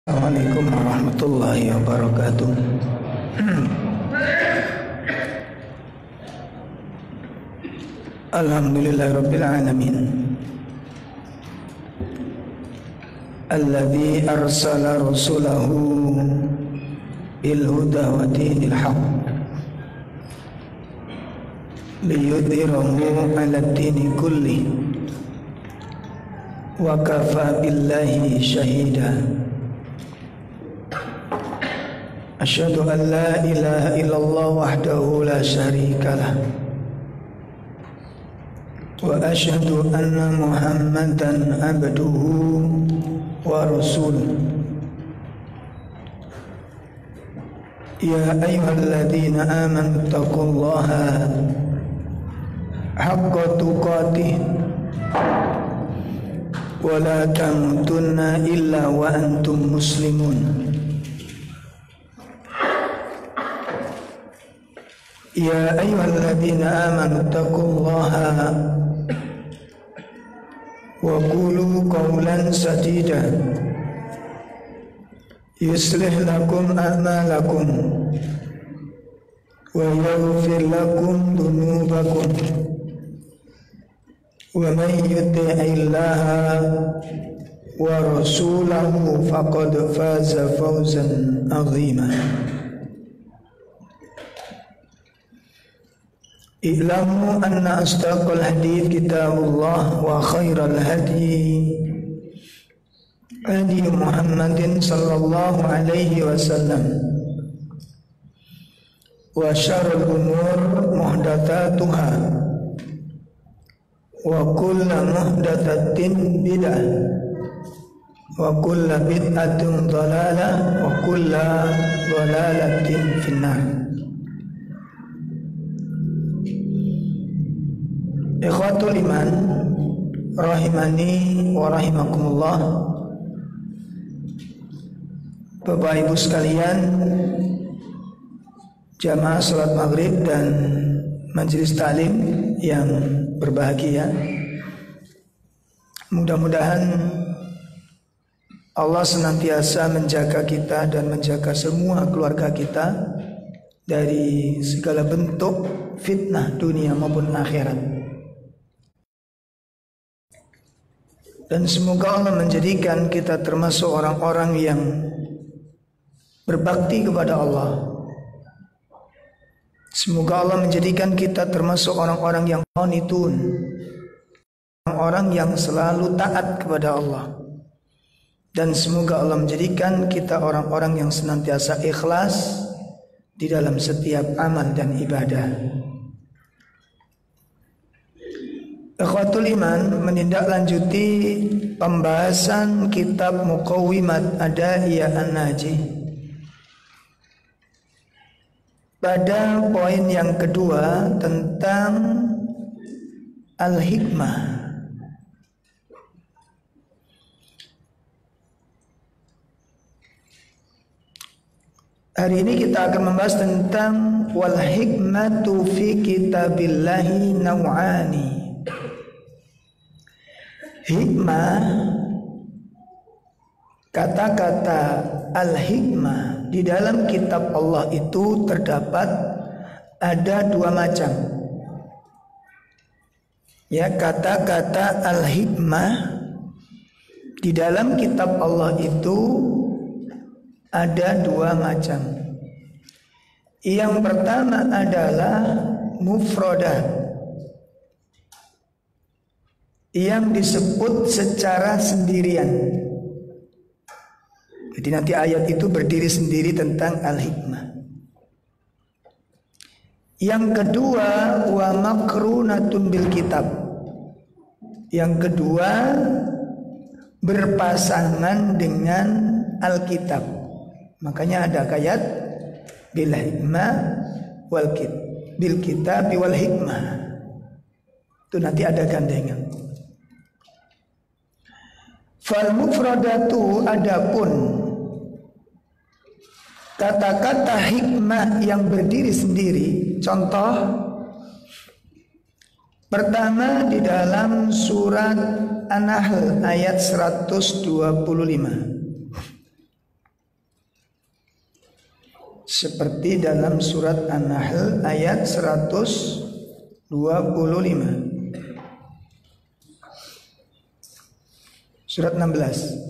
Assalamualaikum warahmatullahi wabarakatuh. Alhamdulillahirabbil alamin. Alladzi arsala rasulahu bil huda wa dinil haqq liyudhhirahu 'ala ad-dini kulli wa kafa billahi shahida. Asyhadu an la ilaha illallah wahdahu la syarikalah wa asyhadu anna Muhammadan abduhu wa rasuluh. Ya ayyuhalladzina amanu taqullaha haqqa tuqatih wa la tamutunna illa wa antum muslimun. Ya ayyuhalladzina amanu taqullaha wa qulu qawlan sadida yuslih lakum a'malakum wa yaghfir lakum dhunubakum wa man yuti'illaha wa rasulahu faqad faza fawzan 'azima. I'lamu anna asdaqal hadits kitabullah wa khairal hadi hadi Muhammadin sallallahu alaihi wasallam wa syarrul umur muhdatsatuha wa kullu muhdatsatin bid'ah wa kullu bid'atin dhalalah wa kullu dhalalatin finnar. Ikhwatul iman rahimani wa rahimakumullah. Bapak Ibu sekalian, jamaah salat maghrib dan majelis taklim yang berbahagia, mudah-mudahan Allah senantiasa menjaga kita dan menjaga semua keluarga kita dari segala bentuk fitnah dunia maupun akhirat. Dan semoga Allah menjadikan kita termasuk orang-orang yang berbakti kepada Allah. Semoga Allah menjadikan kita termasuk orang-orang yang qanitun, orang-orang yang selalu taat kepada Allah. Dan semoga Allah menjadikan kita orang-orang yang senantiasa ikhlas di dalam setiap amal dan ibadah. Ikhwatul iman, menindaklanjuti pembahasan kitab Muqawwimat Adaiyah An-Najih. Pada poin yang kedua tentang al-hikmah. Hari ini kita akan membahas tentang wal hikmatu fi kitabillahi naw'ani. Hikmah, kata-kata al-hikmah di dalam kitab Allah itu terdapat ada dua macam. Ya, kata-kata al-hikmah di dalam kitab Allah itu ada dua macam. Yang pertama adalah mufradat, yang disebut secara sendirian. Jadi nanti ayat itu berdiri sendiri tentang al-hikmah. Yang kedua, wa makrunatun bil kitab. Yang kedua, berpasangan dengan Alkitab. Makanya ada ayat bil hikmah wal kitab, bil kitab wal hikmah. Itu nanti ada gandengan. Fal mufradatu, adapun kata-kata hikmah yang berdiri sendiri. Contoh pertama di dalam surat An-Nahl ayat 125. seperti dalam surat An-Nahl ayat 125. Surat 16.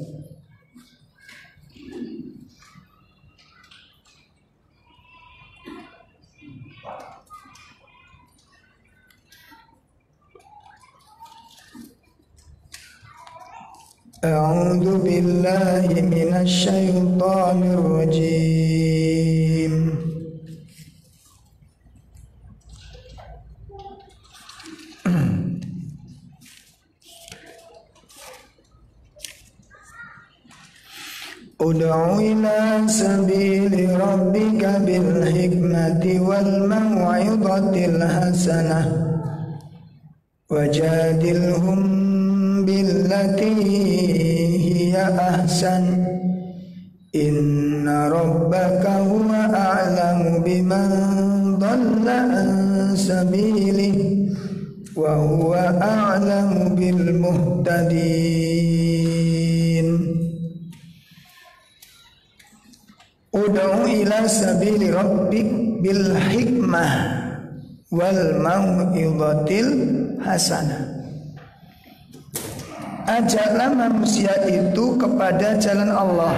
A'udzu billahi minasy syaithanir rajim. Ud'u ila sabili rabbika bil hikmati wal mau'izatil hasanah wajadilhum billati hiya ahsan inna rabbaka huwa a'lamu biman dhalla an sabilihi wa huwa a'lamu bil muhtadin. Ud'u ila sabili rabbik bil hikmah wal mau'izatil hasanah. Ajaklah manusia itu kepada jalan Allah.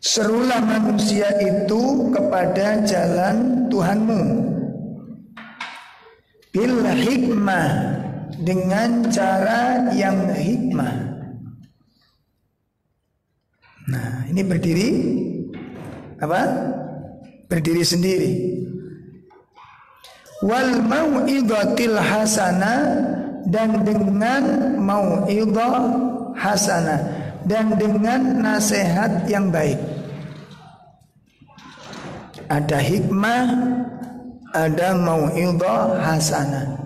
Serulah manusia itu kepada jalan Tuhanmu bil hikmah, dengan cara yang hikmah. Nah, ini berdiri apa? Berdiri sendiri. Wal mau'izatil hasanah, dan dengan mau'izah hasanah, dan dengan nasihat yang baik. Ada hikmah, ada mau'izah hasanah.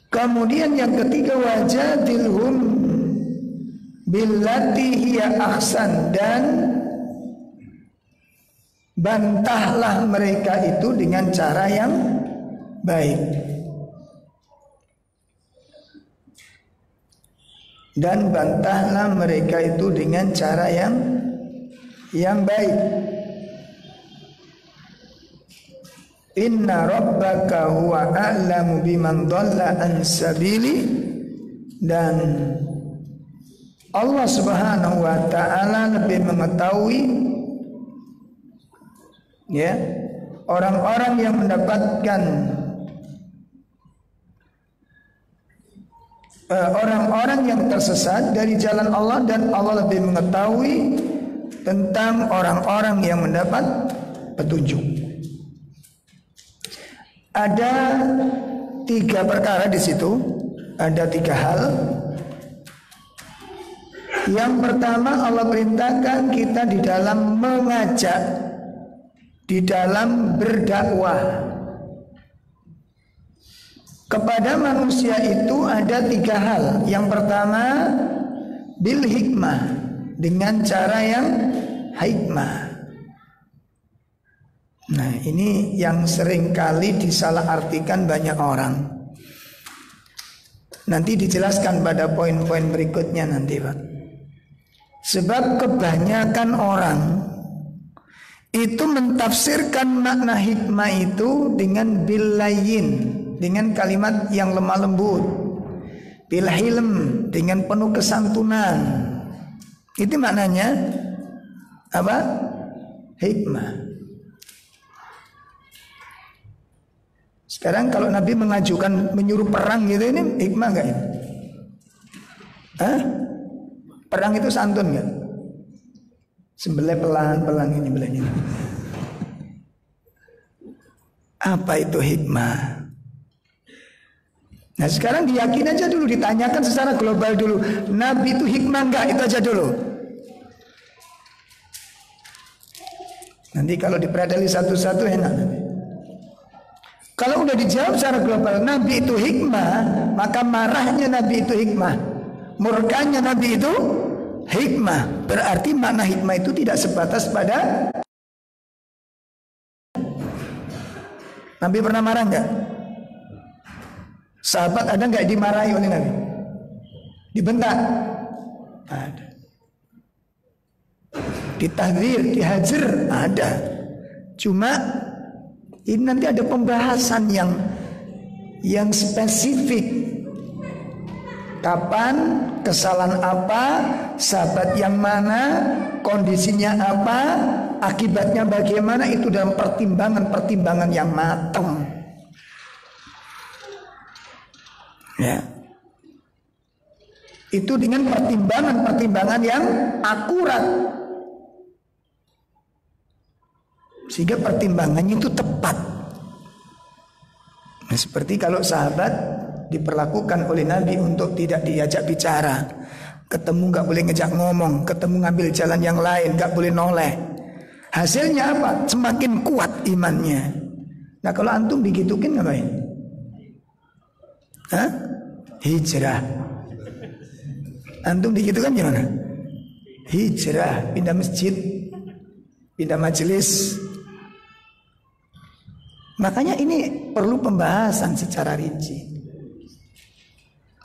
Kemudian yang ketiga, wajadilhum billati hiya ahsan, dan bantahlah mereka itu dengan cara yang baik. Dan bantahlah mereka itu dengan cara yang baik. Inna rabbaka huwa a'lamu biman dhalla an sabili, dan Allah Subhanahu wa ta'ala lebih mengetahui ya orang-orang yang mendapatkan orang-orang yang tersesat dari jalan Allah, dan Allah lebih mengetahui tentang orang-orang yang mendapat petunjuk. Ada 3 perkara di situ, ada 3 hal. Yang pertama, Allah perintahkan kita di dalam mengajak, di dalam berdakwah kepada manusia itu ada 3 hal. Yang pertama, bil hikmah, dengan cara yang hikmah. Nah, ini yang sering kali disalahartikan banyak orang. Nanti dijelaskan pada poin-poin berikutnya nanti, Pak. Sebab kebanyakan orang itu mentafsirkan makna hikmah itu dengan billayin, dengan kalimat yang lemah lembut, bil hilm, dengan penuh kesantunan. Itu maknanya apa? Hikmah. Sekarang kalau Nabi mengajukan menyuruh perang gitu, ini hikmah enggak ini? Hah? Perang itu santun enggak? Sembelih pelan-pelan ini belanya. Apa itu hikmah? Nah, sekarang diyakini aja dulu, ditanyakan secara global dulu. Nabi itu hikmah enggak? Itu aja dulu. Nanti kalau diperadali satu-satu enak nanti. Kalau udah dijawab secara global, Nabi itu hikmah, maka marahnya Nabi itu hikmah, murkanya Nabi itu hikmah. Berarti makna hikmah itu tidak sebatas pada. Nabi pernah marah enggak? Sahabat ada enggak dimarahi oleh Nabi? Dibentak, ada. Ditahdzir, dihajar, ada. Cuma ini nanti ada pembahasan yang spesifik. Kapan, kesalahan apa, sahabat yang mana, kondisinya apa, akibatnya bagaimana, itu dalam pertimbangan yang matang. Ya. Itu dengan pertimbangan yang akurat. Sehingga pertimbangannya itu tepat. Nah, seperti kalau sahabat diperlakukan oleh Nabi untuk tidak diajak bicara, ketemu gak boleh ngejak ngomong, ketemu ngambil jalan yang lain, gak boleh noleh. Hasilnya apa? Semakin kuat imannya. Nah, kalau antum digitukin ngapain? Hah? Hijrah. Antum digitukan gimana? Hijrah, pindah masjid, pindah majelis. Makanya ini perlu pembahasan secara rinci.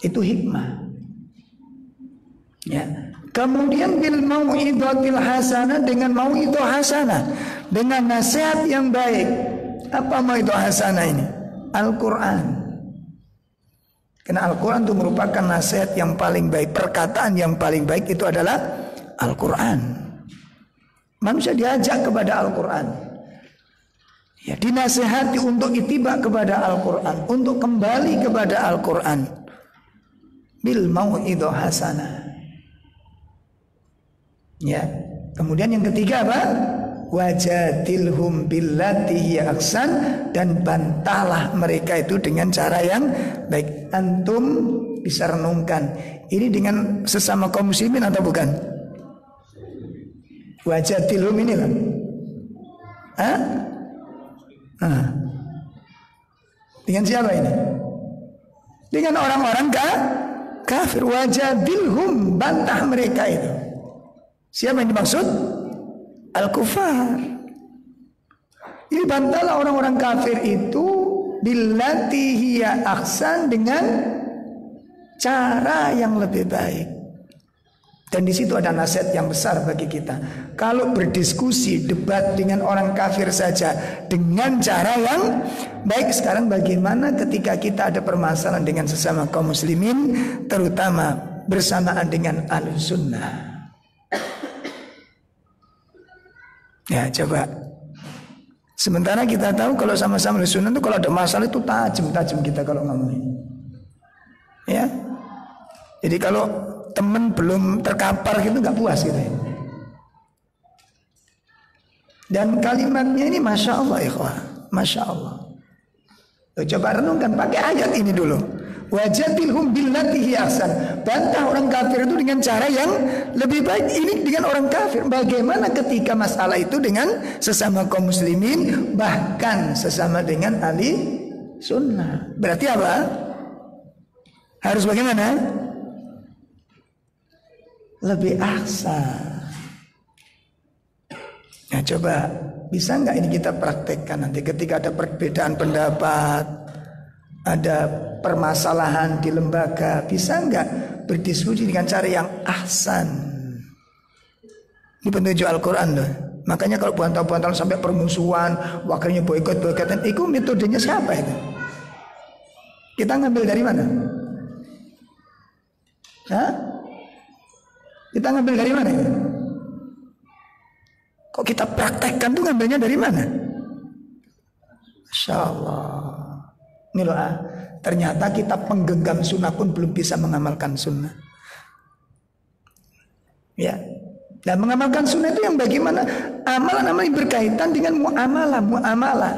Itu hikmah. Ya. Kemudian bil mau'izatil hasanah, dengan mau'izah hasanah, dengan nasihat yang baik. Apa mau'izah hasanah ini? Al-Qur'an. Karena Al-Quran itu merupakan nasihat yang paling baik. Perkataan yang paling baik itu adalah Al-Quran. Manusia diajak kepada Al-Quran, ya, dinasihati untuk ittiba kepada Al-Quran, untuk kembali kepada Al-Quran. Bil mau'izah hasanah. Ya. Kemudian yang ketiga apa? Wajadilhum billati hiya ahsan, dan bantahlah mereka itu dengan cara yang baik. Antum bisa renungkan, ini dengan sesama kaum muslimin atau bukan? Wajadilhum ini kan? Dengan siapa ini? Dengan orang-orang kafir. Wajadilhum, bantah mereka itu. Siapa yang dimaksud? Al-Kufar. Ini bantahlah orang-orang kafir itu billati hiya ahsan, dengan cara yang lebih baik. Dan di situ ada nasihat yang besar bagi kita. Kalau berdiskusi, debat dengan orang kafir saja dengan cara yang baik, sekarang bagaimana ketika kita ada permasalahan dengan sesama kaum muslimin, terutama bersamaan dengan Ahlussunnah? Ya, coba. Sementara kita tahu kalau sama-sama Ahlussunnah itu kalau ada masalah itu tajam kita kalau ngomongin. Ya. Jadi kalau teman belum terkapar gitu nggak puas gitu ya. Dan kalimatnya ini Masya Allah ikhwah, Masya Allah. Coba renungkan pakai ayat ini dulu. Wajadilhum billati hiya ahsan, bantah orang kafir itu dengan cara yang lebih baik. Ini dengan orang kafir. Bagaimana ketika masalah itu dengan sesama kaum muslimin, bahkan sesama dengan ahli sunnah? Berarti apa? Harus bagaimana? Lebih ahsan. Nah, coba bisa nggak ini kita praktekkan nanti ketika ada perbedaan pendapat, ada permasalahan di lembaga, bisa nggak berdiskusi dengan cara yang ahsan? Ini petunjuk Al-Quran loh. Makanya kalau bantah-bantah sampai permusuhan, wakilnya boikot-boikotan, itu metodenya siapa itu? Kita ngambil dari mana? Hah? Kita ngambil dari mana itu? Kok kita praktekkan tuh ngambilnya dari mana? Masya Allah. Ini loh, ternyata kita penggenggam sunnah pun belum bisa mengamalkan sunnah. Ya. Dan mengamalkan sunnah itu yang bagaimana? Amalan-amalan yang berkaitan dengan muamalah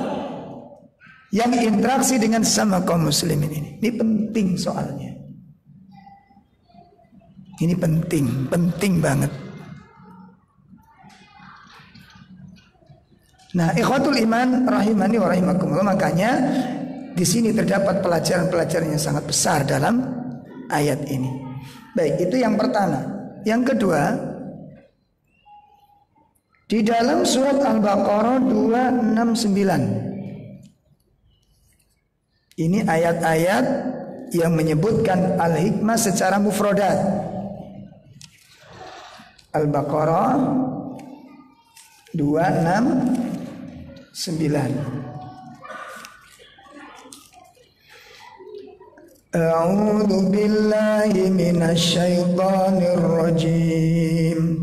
yang interaksi dengan sesama kaum muslimin ini. Ini penting soalnya. Ini penting banget. Nah, ikhwatul iman rahimani wa rahimakumullah, makanya di sini terdapat pelajaran-pelajaran yang sangat besar dalam ayat ini. Baik, itu yang pertama. Yang kedua, di dalam surat Al-Baqarah 269. Ini ayat-ayat yang menyebutkan al-hikmah secara mufradat. Al-Baqarah 269. A'udzu billahi minasy syaithanir rajim.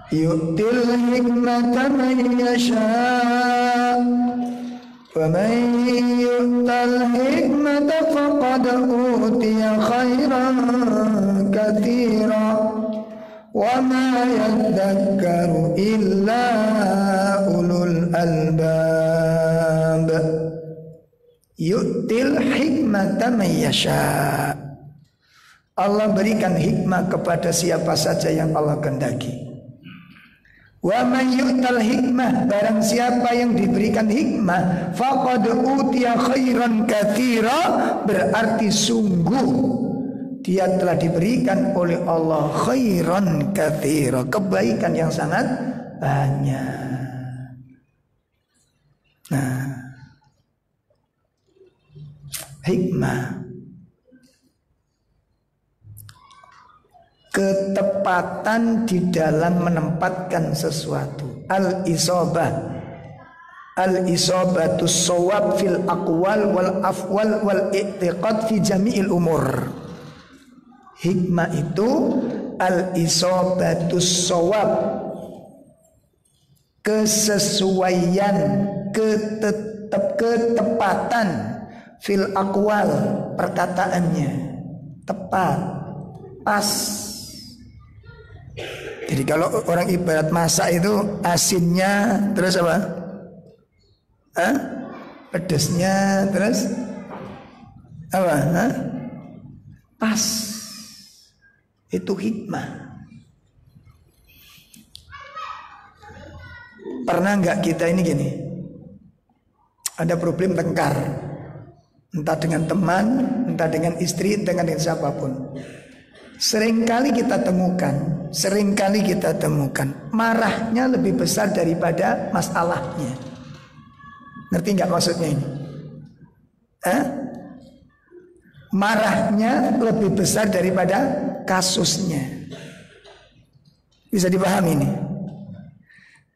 Yu'til hikmata man yasha' wa man yu'tal hikmata faqad utiya khairan katsira wa ma yadhakkaru illa ulul albab. Yu'til hikmata man yasha'. Allah berikan hikmah kepada siapa saja yang Allah kehendaki. Wa man yu'tal hikmah, barang siapa yang diberikan hikmah, faqad utiya khairan katsira, berarti sungguh dia telah diberikan oleh Allah khairan katsira, kebaikan yang sangat banyak. Nah, hikmah, ketepatan di dalam menempatkan sesuatu. Al-isabah, al-isabatus shawab fil aqwal wal afwal wal i'tiqad fi jami'il umur. Hikmah itu al-isabatus shawab, kesesuaian, ketepatan fil aqwal, perkataannya tepat, pas. Jadi kalau orang ibarat masak itu asinnya terus apa? Pedesnya terus apa? Pas. Itu hikmah. Pernah nggak kita ini gini? Ada problem tengkar, entah dengan teman, entah dengan istri, entah dengan siapapun. Seringkali kita temukan marahnya lebih besar daripada masalahnya. Ngerti nggak maksudnya ini? Marahnya lebih besar daripada kasusnya. Bisa dipahami ini?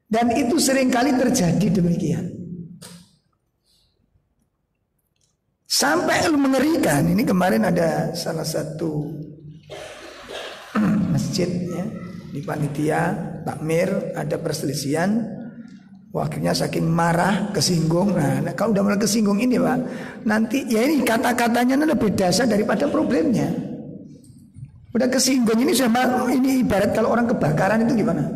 Dan itu seringkali terjadi demikian. Sampai mengerikan. Ini kemarin ada salah satu masjid ya, di panitia takmir ada perselisihan. Wakilnya saking marah, kesinggung. Nah, kalau udah mulai kesinggung ini Pak, nanti ya ini kata-katanya lebih dasar daripada problemnya. Udah kesinggung ini ini ibarat kalau orang kebakaran itu gimana?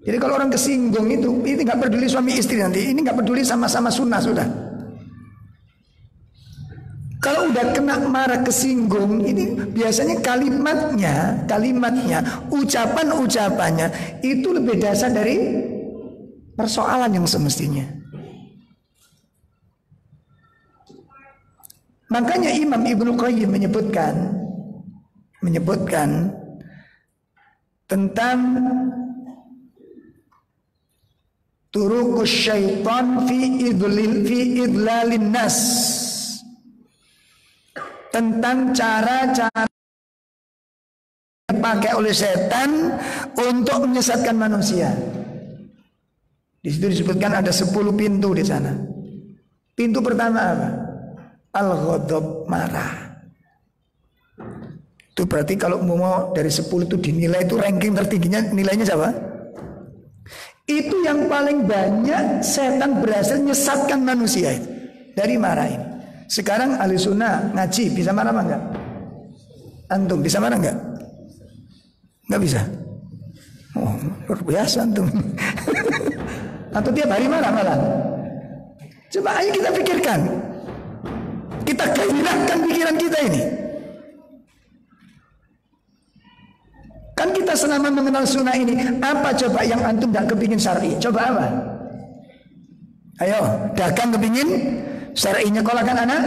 Jadi kalau orang kesinggung itu, ini nggak peduli suami istri nanti, ini nggak peduli sama-sama sunnah sudah. Kalau udah kena marah kesinggung, ini biasanya kalimatnya, ucapannya itu lebih dasar dari persoalan yang semestinya. Makanya Imam Ibnu Qayyim menyebutkan tentang turuqus syaitan fi idlalin nas, tentang cara-cara dipakai oleh setan untuk menyesatkan manusia. Di situ disebutkan ada 10 pintu di sana. Pintu pertama apa? Al-ghadab, marah. Itu berarti kalau mau dari 10 itu dinilai, itu ranking tertingginya nilainya siapa? Itu yang paling banyak setan berhasil menyesatkan manusia itu dari marah ini. Sekarang ahli sunnah ngaji bisa marah enggak? Antum bisa marah enggak? Enggak bisa. Oh, luar biasa antum. Atau tiap hari marah malah. Coba ayo kita pikirkan. Kita gairahkan pikiran kita ini. Kan kita selama mengenal sunnah ini, apa coba yang antum tidak kepingin syar'i? Coba apa? Ayo, dagang kepingin syar'inya kolahkan anak?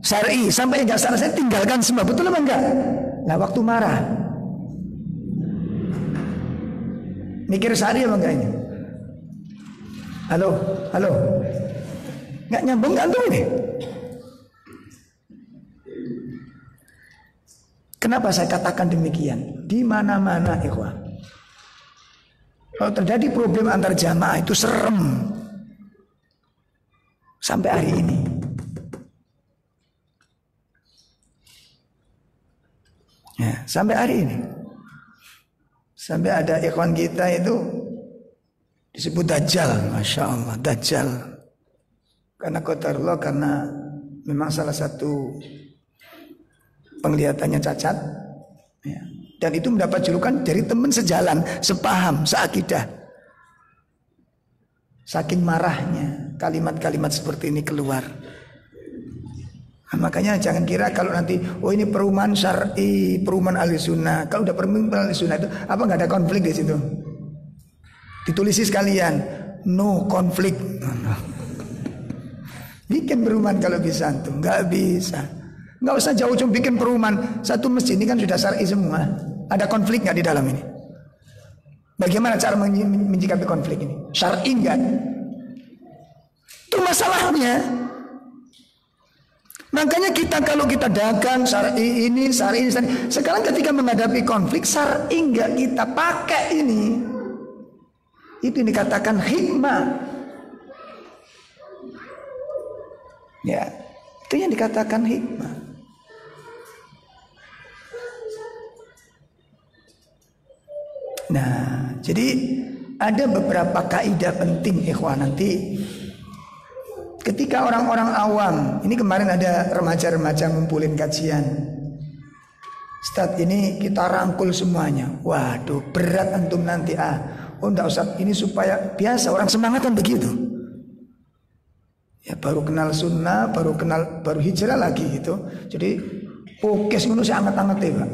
Syar'i, sampai enggak selesai tinggalkan semua, betul apa enggak? Nah waktu marah mikir syar'i apa enggak ini? Halo, Nggak nyambung kan tuh ini? Kenapa saya katakan demikian? Di mana-mana ikhwan, kalau terjadi problem antar jamaah itu serem. Sampai hari ini. Ya, sampai hari ini. Sampai ada ikhwan kita itu disebut Dajjal, Masya Allah, Dajjal. Karena qadarullah, karena memang salah satu penglihatannya cacat, ya. Dan itu mendapat julukan dari teman sejalan, sepaham, seakidah. Saking marahnya kalimat-kalimat seperti ini keluar. Nah, makanya jangan kira kalau nanti ini perumahan syar'i, perumahan ahli sunnah. Kalau udah perumahan ahli sunnah itu apa nggak ada konflik di situ? Ditulisi sekalian, no konflik. Bikin perumahan kalau bisa tuh, nggak bisa. Nggak usah jauh-jauh bikin perumahan. Satu masjid ini kan sudah syar'i semua. Ada konflik nggak di dalam ini? Bagaimana cara menyikapi konflik ini? Syar'i nggak? Itu masalahnya. Makanya kita kalau kita dagang syar'i ini, syar'i ini. Sekarang ketika menghadapi konflik syar'i nggak kita pakai ini. Itu yang dikatakan hikmah. Ya, itu yang dikatakan hikmah. Nah, jadi ada beberapa kaidah penting ikhwan nanti. Ketika orang-orang awam, ini kemarin ada remaja-remaja ngumpulin kajian. Ustadz, ini kita rangkul semuanya. Waduh, berat antum nanti. Oh enggak Ustadz, ini supaya biasa orang semangat kan begitu. Ya baru kenal sunnah, baru hijrah lagi gitu. Jadi pokes ngono sih anget-anget ya, Pak.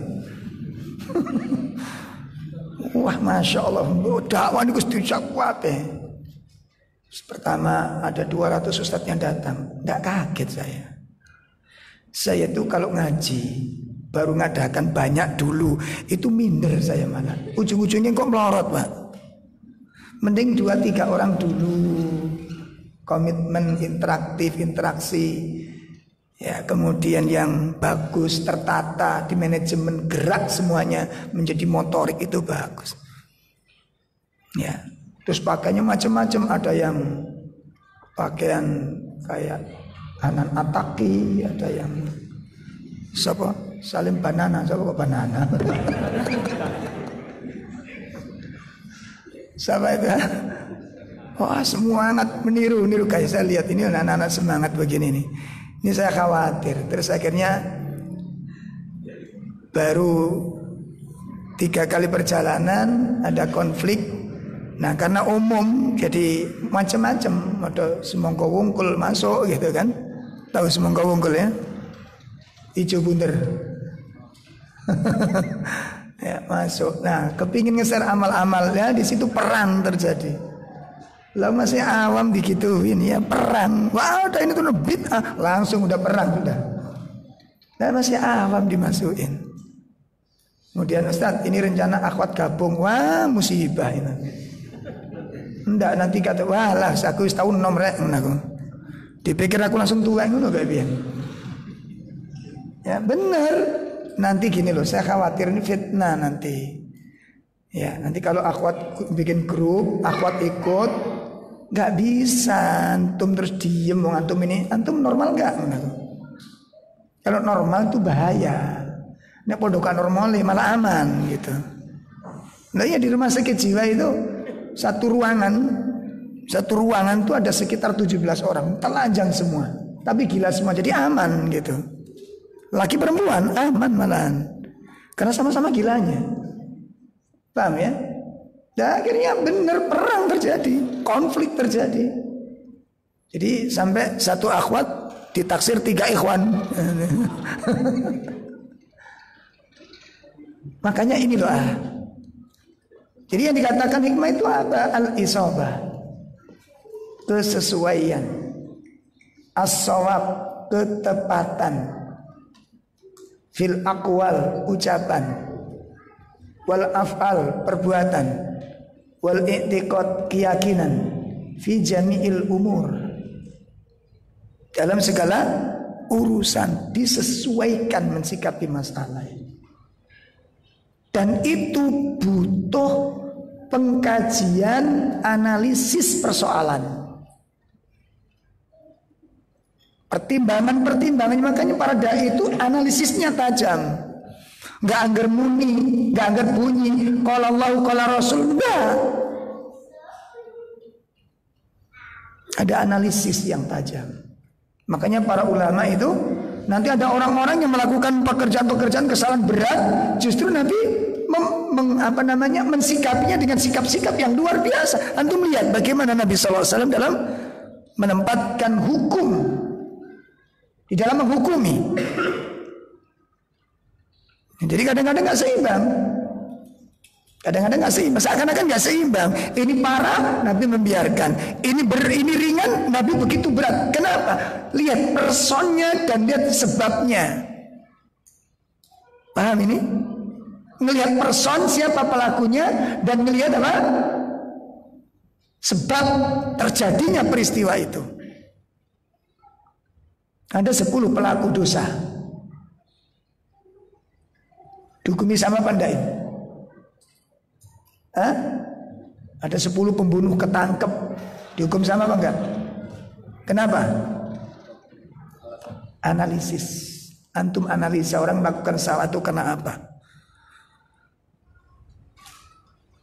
Wah, Masya Allah, dakwah ini Gusti kuat ya. Pertama ada 200 ustadz yang datang. Nggak kaget saya. Saya tuh kalau ngaji baru ngadakan banyak dulu, itu minder saya malah. Ujung-ujungnya kok melorot, Pak. Mending 2-3 orang dulu. Komitmen interaktif, interaksi. Ya, kemudian yang bagus, tertata, di manajemen gerak semuanya menjadi motorik itu bagus. Ya. Terus pakainya macam-macam, ada yang pakaian kayak Hanan Ataki, ada yang siapa? Salim Banana, siapa kok Banana? Siapa itu? Wah, semangat meniru kayak saya lihat ini anak-anak semangat begini nih. Ini saya khawatir. Terus akhirnya baru 3 kali perjalanan ada konflik. Nah karena umum jadi macam-macam, ada semongko wungkul masuk gitu kan. Tahu semongko wungkul ya? Ijo bunder. Ya masuk. Nah kepingin ngeser amal-amal ya, di situ perang terjadi. Lah masih awam digituin ya, perang. Wah udah ini tuh bid'ah, langsung udah perang sudah. Lah masih awam dimasukin. Kemudian Ustadz ini rencana akhwat gabung. Wah musibah ini. Enggak, nanti kata wah lah aku setahun nomrek aku. Dipikir aku langsung tua ngono gak piye. Ya benar. Nanti gini loh, saya khawatir ini fitnah nanti. Ya, nanti kalau akhwat bikin grup, akhwat ikut, nggak bisa antum terus diem. Wong antum ini, antum normal nggak? Kalau normal itu bahaya. Ini pondokan normal malah aman gitu. Nah ya di rumah sakit jiwa itu satu ruangan tuh ada sekitar 17 orang, telanjang semua, tapi gila semua, jadi aman gitu. Laki perempuan aman malahan, karena sama-sama gilanya. Paham ya? Dan akhirnya benar perang terjadi, konflik terjadi. Jadi sampai satu akhwat ditaksir 3 ikhwan. Makanya ini loh. Jadi yang dikatakan hikmah itu apa? Al-isabah, kesesuaian, as-shawab, ketepatan, fil aqwal, ucapan, wal af'al, perbuatan, wal i'tiqad, keyakinan, fi jami'il umur, dalam segala urusan, disesuaikan mensikapi masalah. Dan itu butuh pengkajian, analisis persoalan, pertimbangan. Makanya para dai itu analisisnya tajam. Nggak anggar muni, nggak anggar bunyi qala Allah qala Rasul, enggak. Ada analisis yang tajam. Makanya para ulama itu, nanti ada orang-orang yang melakukan pekerjaan-pekerjaan kesalahan berat, justru Nabi mensikapinya dengan sikap-sikap yang luar biasa. Antum lihat bagaimana Nabi SAW dalam menempatkan hukum, di dalam menghukumi. Jadi kadang-kadang nggak seimbang. Kadang-kadang nggak seimbang, seakan-akan nggak seimbang. Ini parah, Nabi membiarkan. Ini ringan, Nabi begitu berat. Kenapa? Lihat personnya dan lihat sebabnya. Paham ini? Ngelihat person, siapa pelakunya, dan ngelihat apa? Sebab terjadinya peristiwa itu. Ada 10 pelaku dosa. Dihukumi sama apa enggak ini? Ada 10 pembunuh ketangkep, dihukum sama apa enggak? Kenapa? Analisis. Antum analisa orang melakukan salah itu karena apa?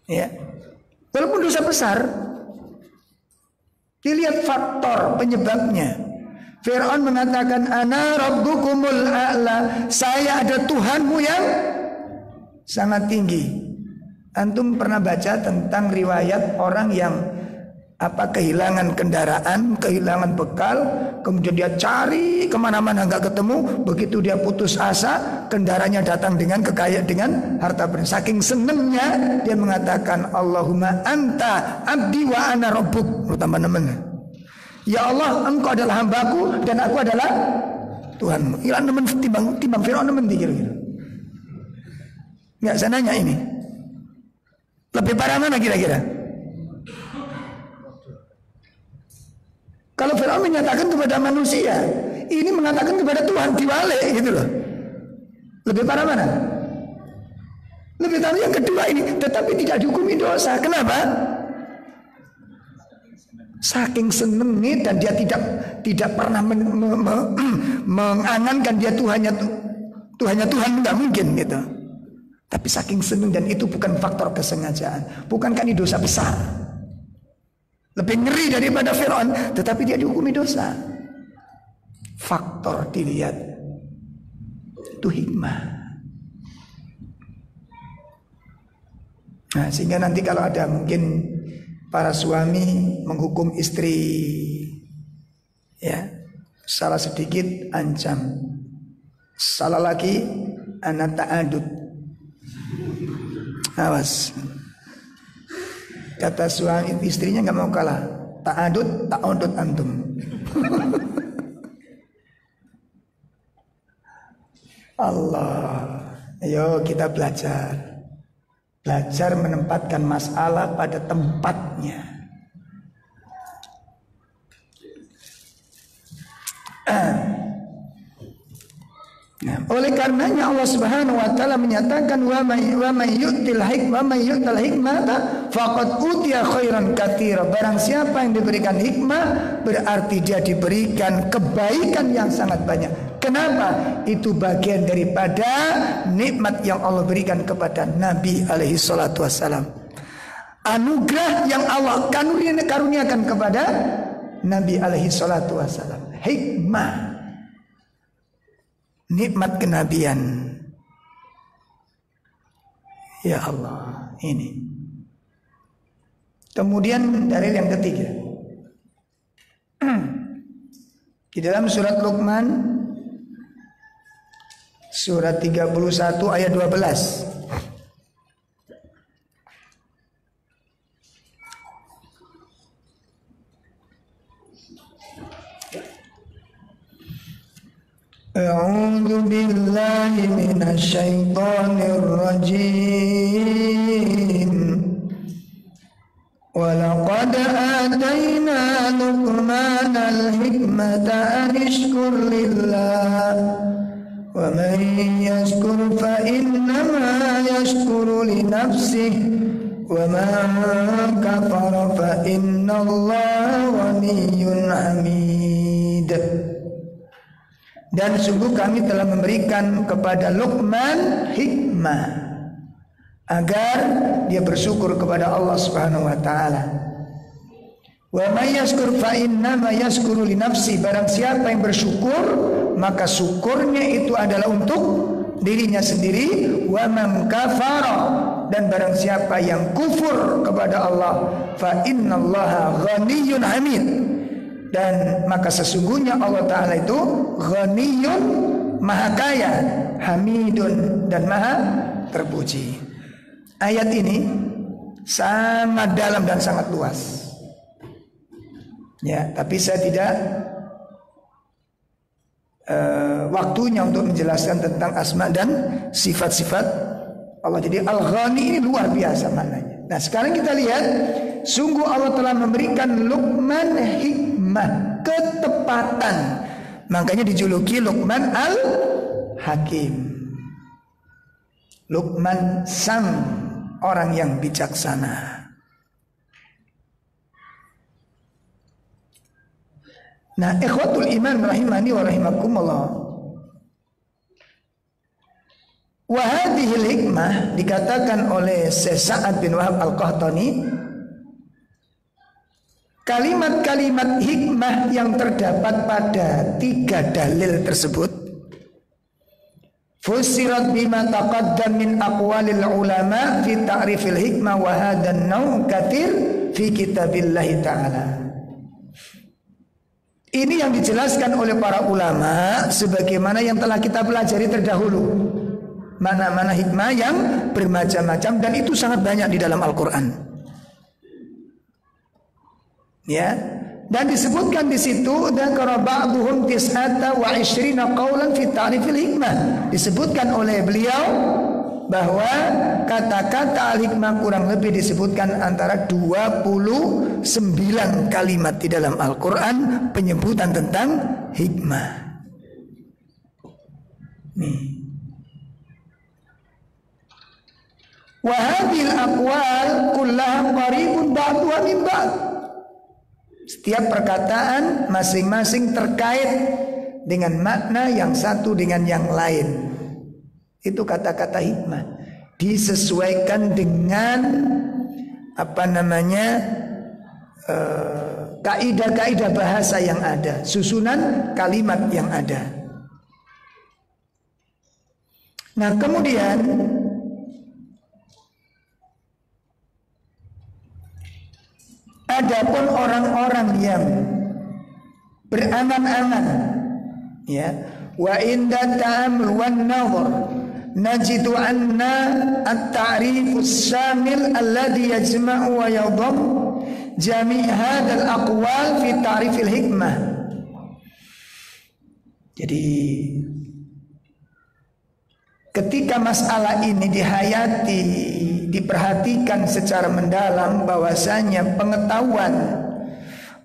Ya. Walaupun dosa besar, dilihat faktor penyebabnya. Fir'aun mengatakan, ana rabbukumul a'la, saya ada Tuhanmu yang sangat tinggi. Antum pernah baca tentang riwayat orang yang kehilangan kendaraan, kehilangan bekal, kemudian dia cari kemana-mana nggak ketemu. Begitu dia putus asa, kendaraannya datang dengan kekayaan, dengan harta benda. Saking senengnya dia mengatakan, Allahumma anta abdi wa ana rabbuk. Teman-teman, ya Allah, engkau adalah hambaku dan aku adalah Tuhanmu. Ilan teman timbang Fir'aun teman kira-kira. Nggak, saya nanya ini. Lebih parah mana kira-kira? Kalau Fir'aun menyatakan kepada manusia, ini mengatakan kepada Tuhan, diwale gitu loh. Lebih parah mana? Lebih parah yang kedua ini, tetapi tidak dihukumi dosa. Kenapa? Saking senengnya dan dia tidak pernah mengangankan dia Tuhannya Tuhan, nggak mungkin gitu. Tapi saking seneng, dan itu bukan faktor kesengajaan. Bukankah ini dosa besar? Lebih ngeri daripada Fir'aun, tetapi dia dihukumi dosa. Faktor dilihat, itu hikmah. Nah, sehingga nanti kalau ada mungkin para suami menghukum istri, ya, salah sedikit ancam, salah lagi anak ta'adud. Awas. Kata suami istrinya nggak mau kalah, ta'adud antum. Allah. Ayo kita belajar menempatkan masalah pada tempatnya. Nah, oleh karenanya Allah Subhanahu wa taala menyatakan wa may yu'til hikmata faqad utiya khairan katsira. Barang siapa yang diberikan hikmah berarti dia diberikan kebaikan yang sangat banyak. Kenapa? Itu bagian daripada nikmat yang Allah berikan kepada Nabi alaihi salatu wassalam. Anugerah yang Allah karuniakan kepada Nabi alaihi salatu wassalam. Hikmah, nikmat kenabian. Ya Allah, ini. Kemudian dalil yang ketiga, di dalam surat Luqman surat 31 ayat 12. A'udzu billahi minasy syaithanir rajim. Walaqad atayna Luqmanal hikmata an ishkur lillah wa man yashkur fa innama yashkuru li nafsihi wa man kafara fa innallaha ghaniyyun hamid. Dan sungguh kami telah memberikan kepada Luqman hikmah agar dia bersyukur kepada Allah Subhanahu wa taala. Wa may yashkur fa innama yashkuru li nafsi. Barang siapa yang bersyukur, maka syukurnya itu adalah untuk dirinya sendiri. Wa man kafara, dan barang siapa yang kufur kepada Allah, fa innallaha ghaniyyun hamid. Dan maka sesungguhnya Allah Ta'ala itu ghaniyun, maha kaya, hamidun, dan maha terpuji. Ayat ini sangat dalam dan sangat luas. Ya, tapi saya tidak waktunya untuk menjelaskan tentang asma dan sifat-sifat Allah. Jadi Al-Ghani ini luar biasa maknanya. Nah, sekarang kita lihat, sungguh Allah telah memberikan Luqman hikmah, ketepatan. Makanya dijuluki Luqman Al-Hakim. Luqman sang orang yang bijaksana. Nah, ikhwatul iman rahimani wa rahimakumullah. Wa hadhil hikmah dikatakan oleh Syekh Sa'ad bin Wahab Al-Qahtani, kalimat-kalimat hikmah yang terdapat pada 3 dalil tersebut fusirat bima taqaddam min aqwalil ulama fi ta'rifil hikmah wa hadan naw katsir fi kitabillah ta'ala. Ini yang dijelaskan oleh para ulama sebagaimana yang telah kita pelajari terdahulu. Mana-mana hikmah yang bermacam-macam, dan itu sangat banyak di dalam Al-Qur'an. Ya, dan disebutkan di situ dzakara ba'dhum tis'ata wa 'ishrina qaulan fi ta'rifil hikmah. Disebutkan oleh beliau bahwa kata-kata al-hikmah kurang lebih disebutkan antara 29 kalimat di dalam Al-Qur'an penyebutan tentang hikmah. Nih. Wa hadhil aqwal kullaha qaribun ba'duha min ba'd. Setiap perkataan masing-masing terkait dengan makna yang satu dengan yang lain. Itu kata-kata hikmah. Disesuaikan dengan kaidah-kaidah bahasa yang ada, susunan kalimat yang ada. Nah, kemudian adapun orang-orang yang berangan-angan, ya, wa inda ta'amul wan nazar najidu anna at-ta'rifus syamil alladhi yajma'u wa yadham jami' hadzal aqwal fi ta'rifil hikmah. Jadi ketika masalah ini dihayati, diperhatikan secara mendalam, bahwasanya pengetahuan,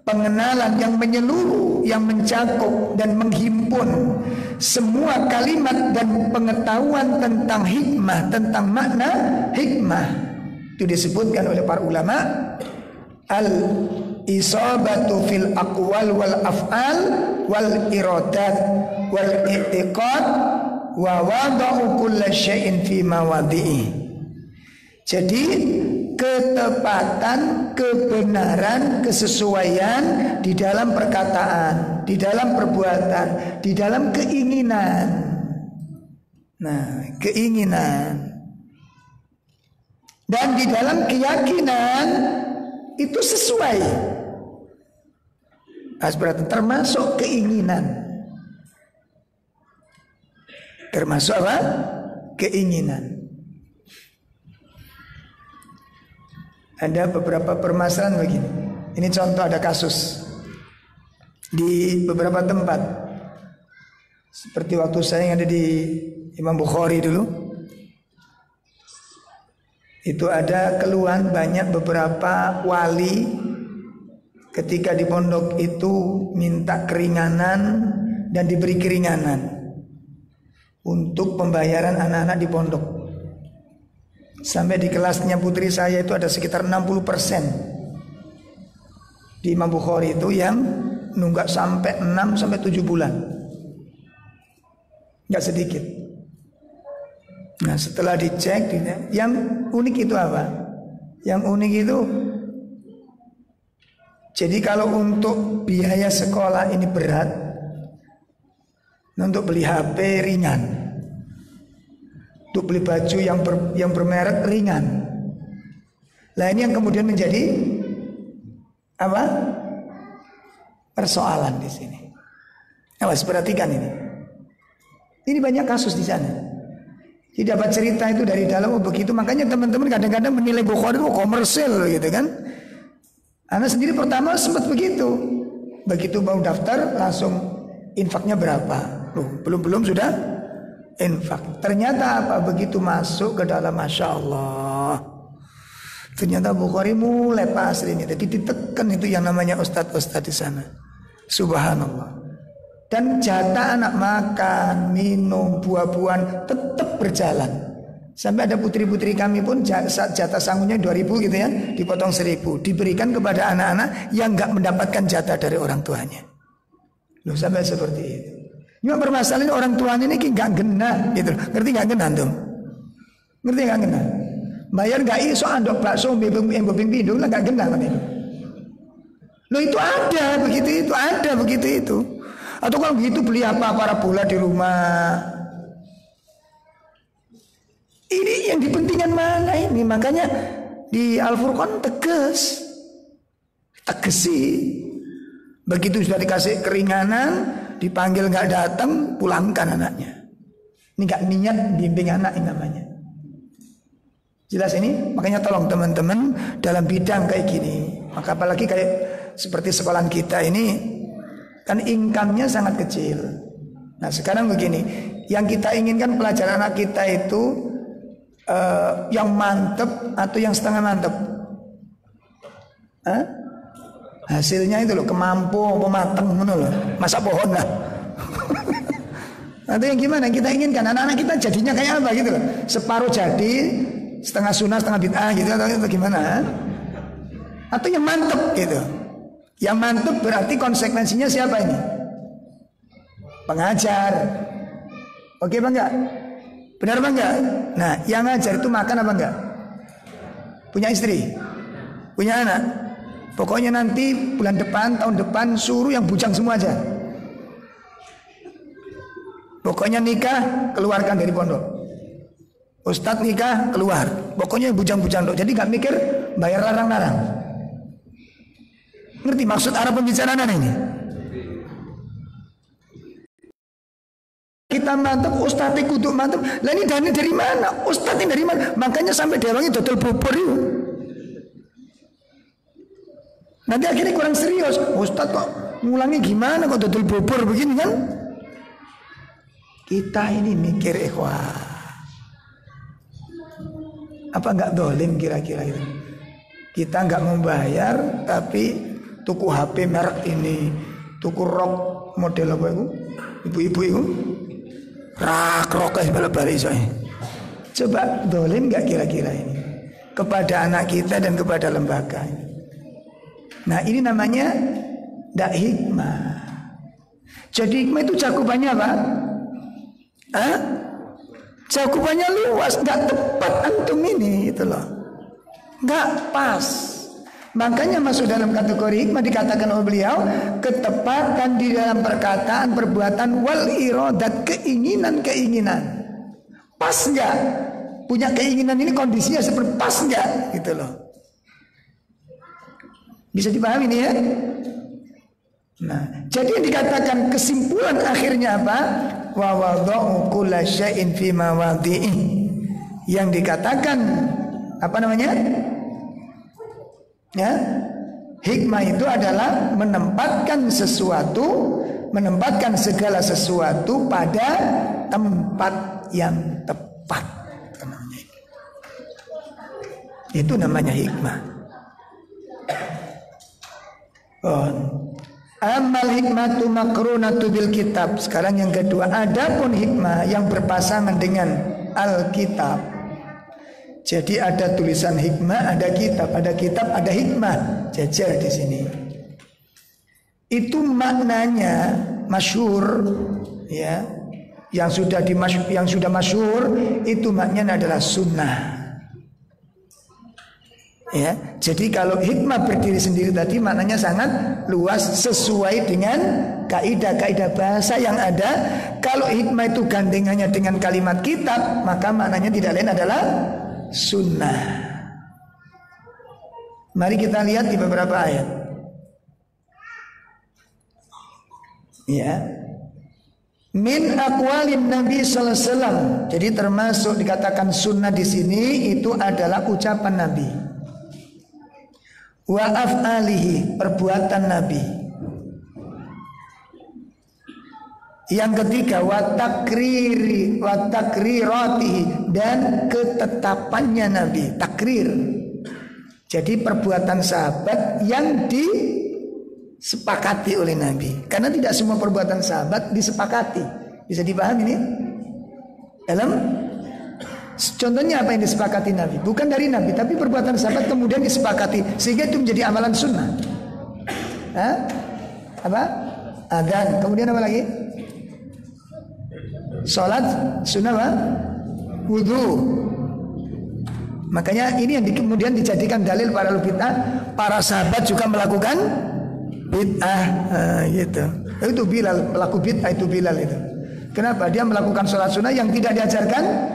pengenalan yang menyeluruh, yang mencakup dan menghimpun semua kalimat dan pengetahuan tentang hikmah, tentang makna hikmah, itu disebutkan oleh para ulama al-isabatu fil aqwal wal af'al wal iradat wal i'tiqad wa wada'u kulla syai'in fi mawadhi'i. Jadi ketepatan, kebenaran, kesesuaian di dalam perkataan, di dalam perbuatan, di dalam keinginan. Nah, keinginan dan di dalam keyakinan itu sesuai. Berarti termasuk keinginan. Termasuk apa? Keinginan. Ada beberapa permasalahan begini. Ini contoh, ada kasus di beberapa tempat. Seperti waktu saya yang ada di Imam Bukhari dulu. Itu ada keluhan banyak beberapa wali ketika di pondok itu minta keringanan dan diberi keringanan untuk pembayaran anak-anak di pondok. Sampai di kelasnya putri saya itu ada sekitar 60% di Imam Bukhari itu yang nunggak sampai 6 sampai 7 bulan. Enggak sedikit. Nah, setelah dicek, yang unik itu apa? Yang unik itu, jadi kalau untuk biaya sekolah ini berat, untuk beli HP ringan, untuk beli baju yang bermerek ringan. Nah, ini yang kemudian menjadi apa? Persoalan di sini. Awas, perhatikan ini. Ini banyak kasus di sana. Jadi dapat cerita itu dari dalam begitu, makanya teman-teman kadang-kadang menilai Bukhari itu komersil gitu kan. Anak sendiri pertama sempat begitu. Begitu mau daftar langsung infaknya berapa? Loh, belum sudah infak. Ternyata apa? Begitu masuk ke dalam, Masya Allah, ternyata Bukhari mulai pasrah ini. Jadi ditekan itu yang namanya ustadz-ustadz di sana. Subhanallah. Dan jatah anak makan, minum, buah-buahan tetap berjalan. Sampai ada putri-putri kami pun jatah sangunya 2.000 gitu ya, dipotong 1.000, diberikan kepada anak-anak yang enggak mendapatkan jatah dari orang tuanya. Loh, sampai seperti itu. Cuma permasalahan orang tuanya ini enggak genah gitu. Ngerti enggak genah tuh? Ngerti enggak genah? Bayar enggak iso andok bakso mbebeng pindung lah enggak genah kan itu. Loh, itu ada begitu itu, ada begitu itu. Atau kalau begitu beli apa para bola di rumah. Ini yang dipentingkan mana ini? Makanya di Al-Furqan tegesi. Begitu sudah dikasih keringanan, dipanggil nggak datang, pulangkan anaknya. Ini nggak niat bimbing anak ini namanya. Jelas ini? Makanya tolong teman-teman dalam bidang kayak gini. Maka apalagi kayak seperti sekolahan kita ini, kan income-nya sangat kecil. Nah, sekarang begini, yang kita inginkan pelajaran anak kita itu yang mantep atau yang setengah mantep? Hasilnya itu loh, kemampu, pemateng, loh. Masa pohon lah. Atau yang gimana? Kita inginkan anak-anak kita jadinya kayak apa gitu loh. Separuh jadi, setengah sunnah, setengah bid'ah gitu atau gimana? Atau yang mantep gitu. Yang mantap berarti konsekuensinya siapa ini? Pengajar. Oke bang enggak? Benar bang enggak? Nah, yang ngajar itu makan apa enggak? Punya istri? Punya anak? Pokoknya nanti bulan depan, tahun depan suruh yang bujang semua aja. Pokoknya nikah, keluarkan dari pondok. Ustadz nikah, keluar. Pokoknya yang bujang-bujang dok. Jadi enggak mikir bayar larang-larang. Ngerti maksud arah pembicaraan ini? Kita mantap, ustadz kudu mantap. Lah ini dana dari mana? Ustadz ini dari mana? Makanya sampai dewangi dodol bubur itu. Nanti akhirnya kurang serius. Ustadz kok ngulangi gimana kok dodol bubur begini kan? Kita ini mikir ikhwah. Apa enggak dolim kira-kira itu? Kita enggak membayar tapi tuku HP merek ini, tuku rok model apa itu? Ibu-ibu itu rok kayak balik-balik soalnya. Coba dolim nggak kira-kira ini kepada anak kita dan kepada lembaga ini? Nah, ini namanya ndak hikmah. Jadi hikmah itu cakupannya apa? Cakupannya luas, nggak tepat antum ini itu loh, nggak pas. Makanya masuk dalam kategori hikmah dikatakan oleh beliau ketepatan di dalam perkataan, perbuatan, wal iradat, keinginan. Pas enggak? Punya keinginan ini kondisinya seperti pas enggak? Gitu loh. Bisa dipahami ini ya? Nah, jadi yang dikatakan kesimpulan akhirnya apa? Wa wada'u kulla syai'in fi mawadhi'i. Yang dikatakan apa namanya? Ya, hikmah itu adalah menempatkan segala sesuatu pada tempat yang tepat. Itu namanya hikmah. Amal hikmatu makrunatu bil kitab. Sekarang yang kedua, adapun hikmah yang berpasangan dengan Alkitab. Jadi ada tulisan hikmah, ada kitab, ada hikmah, jajar di sini. Itu maknanya masyhur, ya. Yang sudah masyhur itu maknanya adalah sunnah. Ya, jadi kalau hikmah berdiri sendiri tadi maknanya sangat luas sesuai dengan kaidah-kaidah bahasa yang ada. Kalau hikmah itu gandengannya dengan kalimat kitab, maka maknanya tidak lain adalah sunnah. Mari kita lihat di beberapa ayat. Ya. Min aqwalin Nabi sallallahu alaihi wasallam. Jadi termasuk dikatakan sunnah di sini itu adalah ucapan Nabi. Wa af'alihi, perbuatan Nabi. Yang ketiga wa takriratihi, dan ketetapannya Nabi, takrir. Jadi perbuatan sahabat yang disepakati oleh Nabi. Karena tidak semua perbuatan sahabat disepakati. Bisa dipahami ini? Contohnya apa yang disepakati Nabi? Bukan dari Nabi, tapi perbuatan sahabat kemudian disepakati, sehingga itu menjadi amalan sunnah. Apa? Adzan. Kemudian apa lagi? Salat sunnah apa? Wudu. Makanya ini yang kemudian dijadikan dalil para bid'ah. Para sahabat juga melakukan bid'ah, gitu. Itu Bilal, pelaku bid'ah itu Bilal itu. Kenapa? Dia melakukan sholat sunnah yang tidak diajarkan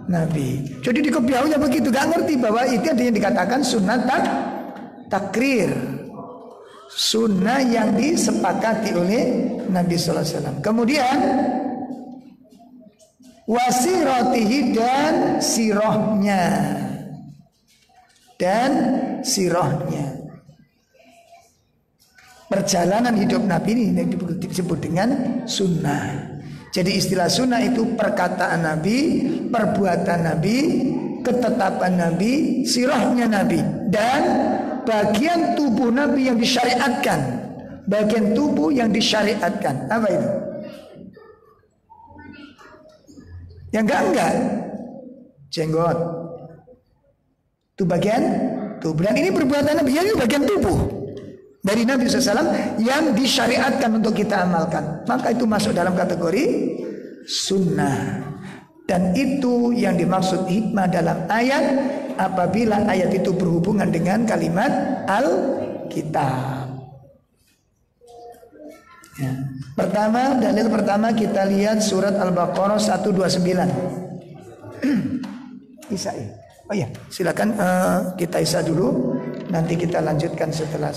Nabi. Jadi di kebiahunya begitu, gak ngerti bahwa itu yang dikatakan sunnah takrir, sunnah yang disepakati oleh Nabi sallallahu alaihi wasallam. Kemudian wasiratihi, dan sirahnya, perjalanan hidup Nabi ini disebut dengan sunnah. Jadi istilah sunnah itu perkataan Nabi, perbuatan Nabi, ketetapan Nabi, sirahnya Nabi, dan bagian tubuh Nabi yang disyariatkan. Bagian tubuh yang disyariatkan. Apa itu? Yang enggak jenggot. Itu bagian tubuh. Dan ini perbuatan Nabi, ini bagian tubuh dari Nabi SAW yang disyariatkan untuk kita amalkan. Maka itu masuk dalam kategori sunnah. Dan itu yang dimaksud hikmah dalam ayat, apabila ayat itu berhubungan dengan kalimat Alkitab. Ya. Dalil pertama kita lihat surat Al-Baqarah 129. Isai. Oh ya, silakan kita isya dulu. Nanti kita lanjutkan setelah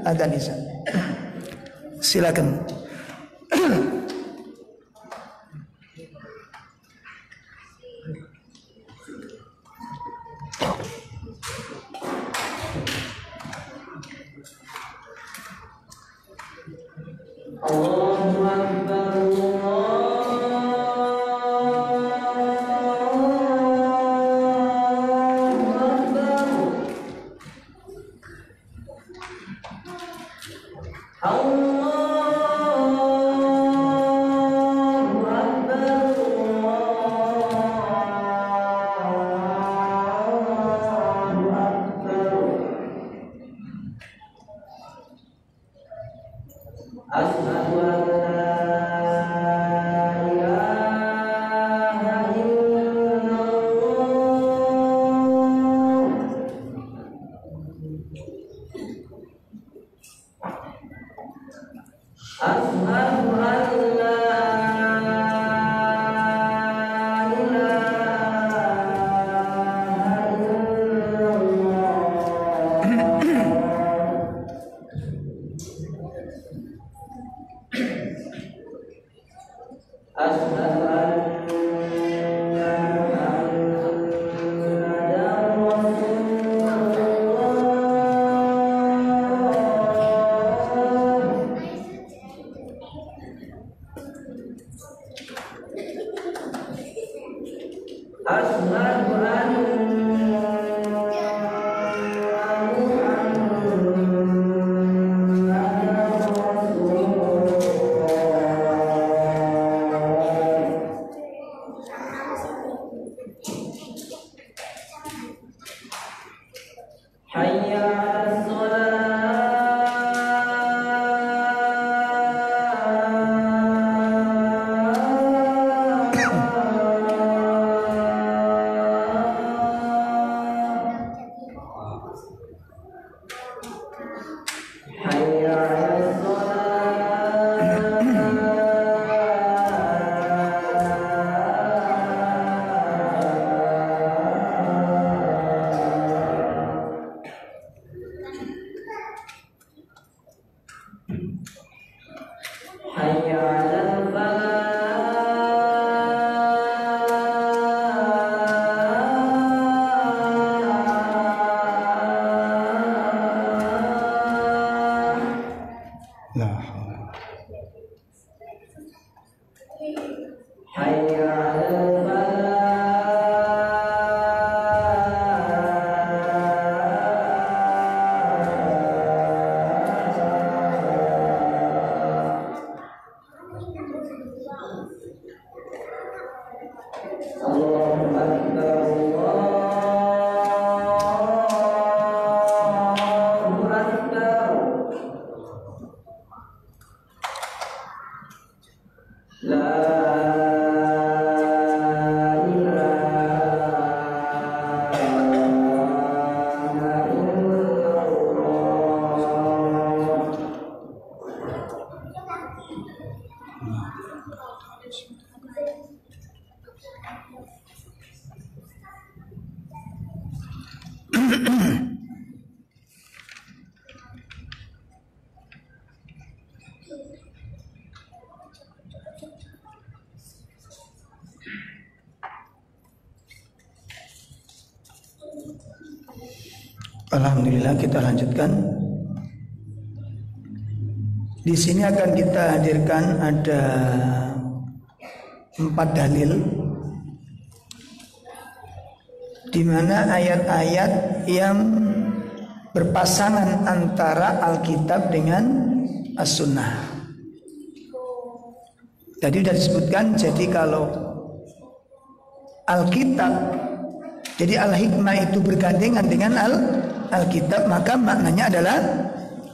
adzan isya. Silakan. Allahu Akbar. Ashhadu an حي على الفلاح La haula. حي على الفلاح الله أكبر الله أكبر لا Alhamdulillah, kita lanjutkan. Di sini akan kita hadirkan ada 4 dalil di mana ayat-ayat yang berpasangan antara Alkitab dengan As-Sunnah. Tadi sudah disebutkan, jadi kalau Alkitab, jadi Al-Hikmah itu bergandengan dengan Alkitab, maka maknanya adalah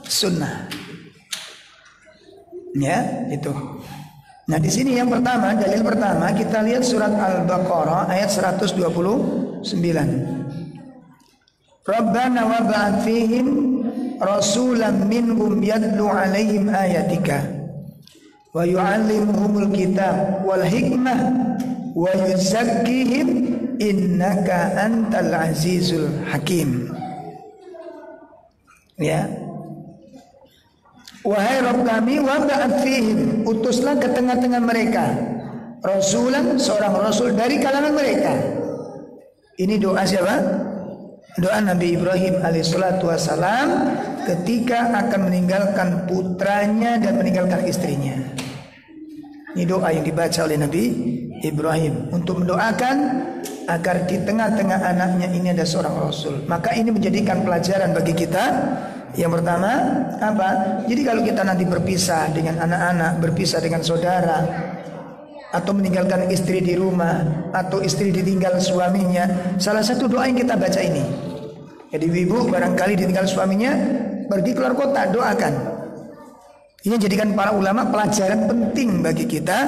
Sunnah. Ya, itu. Nah, di sini yang pertama, dalil pertama kita lihat surat Al-Baqarah ayat 129. Rabbana wa ba'ath fihim rasulan minhum yatlu 'alaihim ayatika wa yu'allimuhumul kitab wal hikmah wa yuzakkihim innaka antal azizul hakim. Ya. Wahai Rabb kami, wa ba'ath fihim, utuslah ke tengah-tengah mereka rasulan, seorang rasul dari kalangan mereka. Ini doa siapa? Doa Nabi Ibrahim alaihissalatu wassalam ketika akan meninggalkan putranya dan meninggalkan istrinya. Ini doa yang dibaca oleh Nabi Ibrahim untuk mendoakan agar di tengah-tengah anaknya ini ada seorang rasul. Maka ini menjadikan pelajaran bagi kita. Yang pertama apa? Jadi kalau kita nanti berpisah dengan anak-anak, berpisah dengan saudara, atau meninggalkan istri di rumah, atau istri ditinggal suaminya, salah satu doa yang kita baca ini. Jadi ibu barangkali ditinggal suaminya, pergi keluar kota, doakan. Ini jadikan para ulama pelajaran penting bagi kita,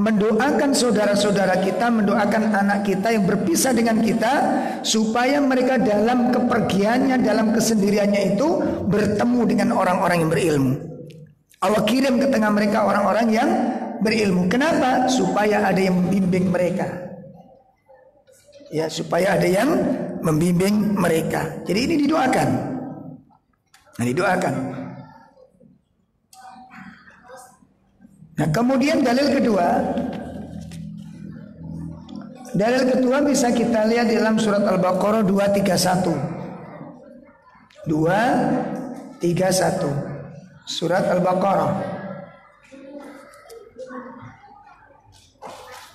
mendoakan saudara-saudara kita, mendoakan anak kita yang berpisah dengan kita, supaya mereka dalam kepergiannya, dalam kesendiriannya itu bertemu dengan orang-orang yang berilmu. Allah kirim ke tengah mereka orang-orang yang berilmu. Kenapa? Supaya ada yang membimbing mereka. Ya, supaya ada yang membimbing mereka. Jadi ini didoakan. Nah, didoakan. Nah, kemudian dalil kedua. Dalil kedua bisa kita lihat dalam surat Al-Baqarah 231. 231. Surat Al-Baqarah.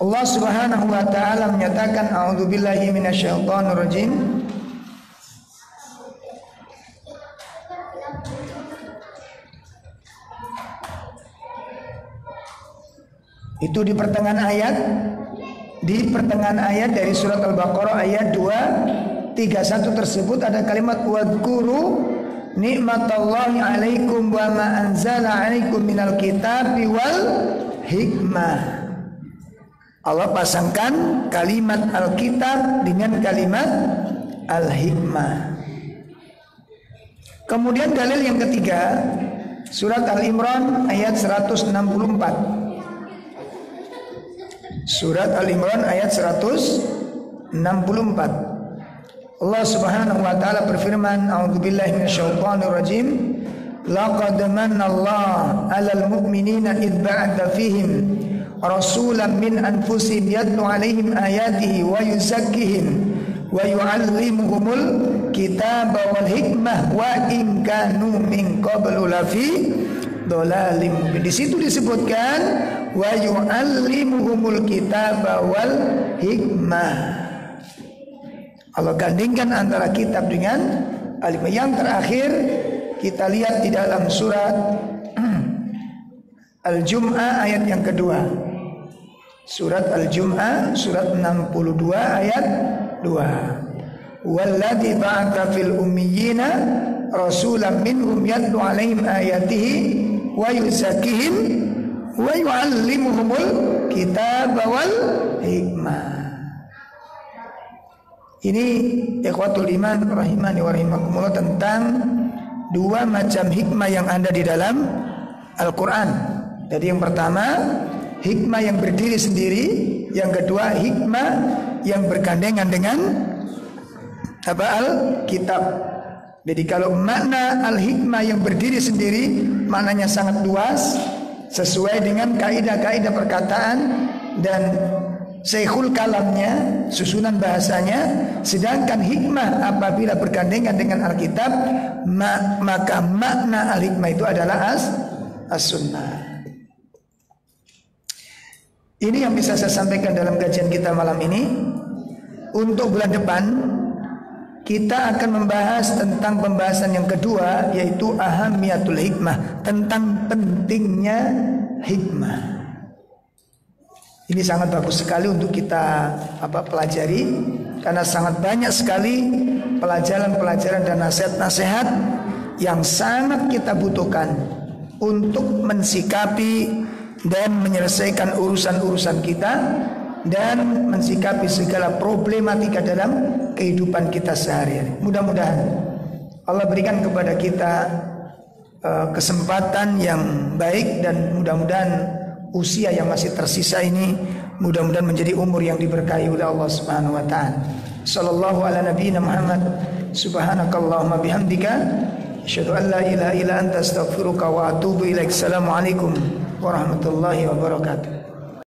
Allah Subhanahu wa taala menyatakan, a'udzubillahi minasyaitonirrajim. Itu di pertengahan ayat, dari surat Al-Baqarah ayat 231 tersebut ada kalimat wadhkuru nikmatallahi alaikum wa ma anzala alaikum minal kitabi wal hikmah. Allah pasangkan kalimat Alkitab dengan kalimat Al-Hikmah. Kemudian dalil yang ketiga, surat Al-Imran ayat 164. Surat Al-Imran ayat 164. Allah Subhanahu wa taala berfirman, a'udzubillahi minasyaitonirrajim. laqad manna Allah 'alal mu'minina id ba'atha fihim rasulan min anfusihim yatlu 'alaihim ayatihi wa yuzakkihim wa yu'allimuhumul kitaba wal hikmah wa in kanu min qablu lafi dhalalim mubin. Di situ disebutkan wa yu'allimuhumul kitaba wal hikmah. Allah gandingkan antara kitab dengan al-hikmah. Yang terakhir kita lihat di dalam surat Al-Jum'ah ayat yang kedua. Surat Al-Jum'ah surat 62 ayat 2. Walladzi ba'atha fil ummiyina rasulan minhum yatlu 'alaihim ayatihi wa yuzakkihim wa yu'allimuhumul kitaba wal hikmah. Ini ikhwatul iman rahimani wa rahimakumullah tentang dua macam hikmah yang ada di dalam Al-Quran. Jadi yang pertama hikmah yang berdiri sendiri, yang kedua hikmah yang bergandengan dengan Al-Kitab. Jadi kalau makna al-hikmah yang berdiri sendiri maknanya sangat luas sesuai dengan kaidah-kaidah perkataan dan syekhul kalamnya, susunan bahasanya. Sedangkan hikmah apabila bergandengan dengan Alkitab, maka makna al-hikmah itu adalah as-sunnah. Ini yang bisa saya sampaikan dalam kajian kita malam ini. Untuk bulan depan kita akan membahas tentang pembahasan yang kedua, yaitu ahamiyatul hikmah, tentang pentingnya hikmah. Ini sangat bagus sekali untuk kita pelajari, karena sangat banyak sekali pelajaran-pelajaran dan nasihat-nasihat yang sangat kita butuhkan untuk mensikapi dan menyelesaikan urusan-urusan kita dan mensikapi segala problematika dalam kehidupan kita sehari-hari. Mudah-mudahan Allah berikan kepada kita kesempatan yang baik, dan mudah-mudahan usia yang masih tersisa ini mudah-mudahan menjadi umur yang diberkahi oleh Allah Subhanahu wa taala. Sallallahu ala nabiyyina Muhammad. Subhanakallahumma bihamdika asyhadu an la ilaha illa anta astaghfiruka wa atubu ilaik. Assalamualaikum warahmatullahi wabarakatuh.